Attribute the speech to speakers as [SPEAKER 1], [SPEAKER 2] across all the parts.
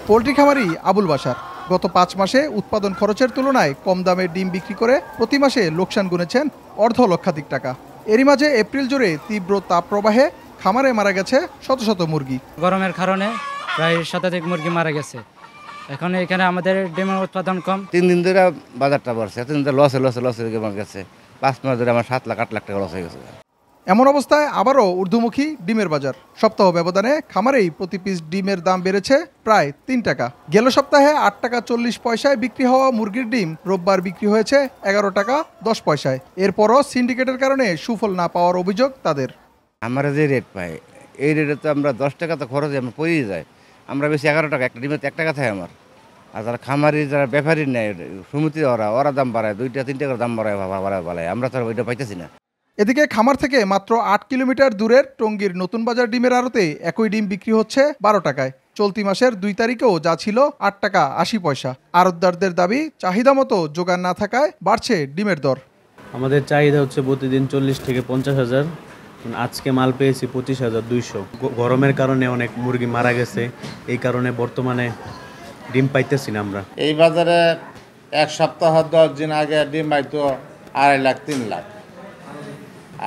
[SPEAKER 1] Poultry খামারি আবুল বাশার গত 5 মাসে উৎপাদন খরচের তুলনায় কম দামে ডিম বিক্রি করে প্রতি মাসে লোকসান গুনেছেন অর্ধ লক্ষাধিক টাকা। এরই মাঝে এপ্রিল জুড়ে তীব্র তাপপ্রবাহে খামারে মারা গেছে শত শত মুরগি।
[SPEAKER 2] গরমের কারণে প্রায় শতাধিক মুরগি মারা গেছে। এখন এখানে আমাদের ডিমের উৎপাদন কম।
[SPEAKER 3] 3 দিন ধরে বাজারটা বাড়ছে, 3 দিন ধরে লসে গেছে। 5 মাস ধরে আমার 7 লাখ 8 লাখ টাকা লস হয়ে গেছে।
[SPEAKER 1] এমন অবস্থায় আবারও ঊর্ধ্বমুখী ডিমের বাজার। সপ্তাহ ব্যবধানে খামারেই প্রতি পিস ডিমের দাম বেড়েছে প্রায় 3 টাকা। গেল সপ্তাহে 8 টাকা 40 পয়সায় বিক্রি হওয়া মুরগির ডিম রোববার বিক্রি হয়েছে 11 টাকা 10 পয়সায়। এরপরও সিন্ডিকেটের কারণে সুফল না পাওয়ার অভিযোগ তাদের।
[SPEAKER 3] আমরা যে রেট পাই এই রেটে তো আমরা 10 টাকা তো খরচ আমরা পড়েই যায়। আমরা বেশি 11 টাকা, একটা ডিমে 1 টাকা থাকে আমার। আর যারা খামারি যারা ব্যাপারী নেয় সমিতি ওরা দাম বাড়ায়, 2-3 টাকার দাম বাড়ায়। আমরা তো ওইটা পাইতেছি না।
[SPEAKER 1] এদিকে খামার থেকে মাত্র 8 কিলোমিটার দূরের টঙ্গীর নতুন বাজার ডিমের আড়তে একই ডিম বিক্রি হচ্ছে 12 টাকায়। চলতি মাসের 2 তারিখেও যা ছিল 8 টাকা 80 পয়সা। আড়তদারদের দাবি চাহিদা মতো যোগান না থাকায় বাড়ছে ডিমের দর।
[SPEAKER 4] আমাদের চাহিদা হচ্ছে প্রতিদিন 40 থেকে 50 হাজার। আজকে মাল পেয়েছি 25,200। গরমের কারণে অনেক মুরগি মারা গেছে, এই কারণে বর্তমানে ডিম পাইতেছি না আমরা।
[SPEAKER 5] এই বাজারে 1 সপ্তাহ 10 দিন আগে ডিম পাইতো 2.5 লাখ 3 লাখ,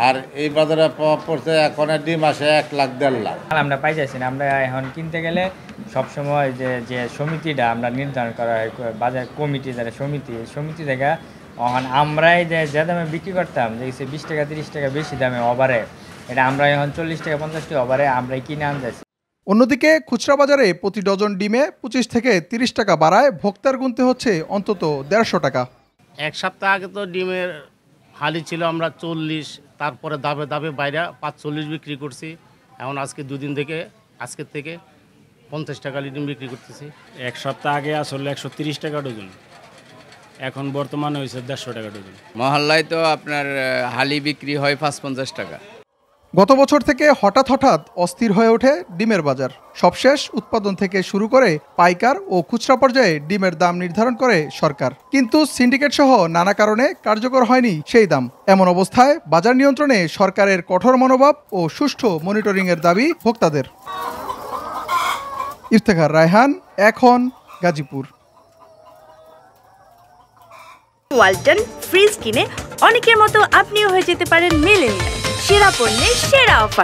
[SPEAKER 5] আর এই বাজারে পড়ছে এখন ডিম আসে 1 লাখ 1.5 লাখ।
[SPEAKER 6] আমরা পাই যাচ্ছি না। আমরা এখন কিনতে গেলে সবসময় যে সমিতিটা আমরা নির্ধারণ করা হয়, বাজার কমিটি যারা সমিতি থেকে এখন আমরাই যে দামে বিক্রি করতাম, যে 20 টাকা 30 টাকা বেশি দামে ওভারে, এটা আমরা এখন 40 টাকা 50 টাকা ওভারে আমরাই কিনে আনতেছি।
[SPEAKER 1] অন্যদিকে খুচরা বাজারে প্রতি ডজন ডিমে 25 থেকে 30 টাকা বাড়ায় ভোক্তার গুনতে হচ্ছে অন্তত 150 টাকা।
[SPEAKER 7] 1 সপ্তাহ আগে তো ডিমের হালি ছিল আমরা 40, তারপরে দাবে বাইরে 45 বিক্রি করছি। এখন আজকে 2 দিন থেকে আজকের থেকে 50 টাকা ডিম বিক্রি করতেছি।
[SPEAKER 8] 1 সপ্তাহ আগে আসলে 130 টাকা ডজন, এখন বর্তমানে হয়েছে 150 টাকা ডজন।
[SPEAKER 9] মহল্লায় তো আপনার হালি বিক্রি হয় 550 টাকা।
[SPEAKER 1] গত বছর থেকে হঠাৎ অস্থির হয়ে ওঠে ডিমের বাজার। সবশেষ উৎপাদন থেকে শুরু করে পাইকার ও খুচরা পর্যায়ে ডিমের দাম নির্ধারণ করে সরকার, কিন্তু সিন্ডিকেট সহ নানা কারণে কার্যকর হয়নি সেই দাম। এমন অবস্থায় বাজার নিয়ন্ত্রণে সরকারের কঠোর মনোভাব ও সুষ্ঠু মনিটরিংয়ের দাবি ভোক্তাদের। ইফতেখার রায়হান, এখন গাজীপুর।
[SPEAKER 10] ওয়ালটন ফ্রিজ কিনে অনেকের মতো আপনিও হয়ে যেতে পারেন মিলেনিয়াল। সেরা পণ্যের সেরা অফার।